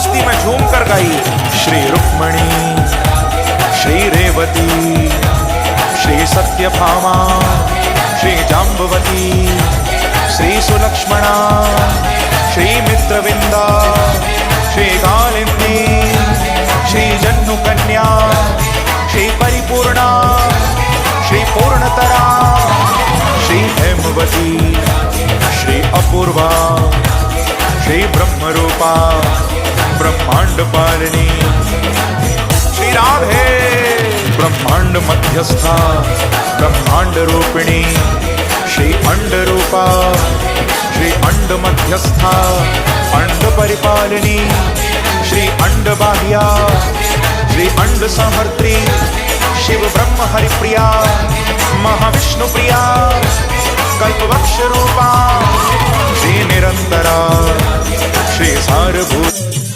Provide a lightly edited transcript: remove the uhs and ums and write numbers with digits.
मस्ती में झूम कर गाई। श्री रुक्मणी, श्री रेवती, श्री सत्यभामा, श्री जाम्बवती, श्री सुलक्ष्मणा, श्री मित्रविंदा, श्री कालिंदी, श्री जन्नुकन्या, श्री परिपूर्णा, श्री पूर्णतरा, श्री हेमवती, श्री अपूर्वा, श्री ब्रह्मरूपा, ब्रह्मांड पालिनी, श्री राधे, ब्रह्मांड मध्यस्था, ब्रह्मांड रूपिणी, श्री अंड रूपा, श्री अंड मध्यस्था, अंड परिपालिनी, श्री अंड बाह्या, श्री अंड संहर्त्री, शिव ब्रह्म हरिप्रिया, महाविष्णु प्रिया, कल्पवृक्ष रूपा, श्री निरंतरा, श्री सारभूत।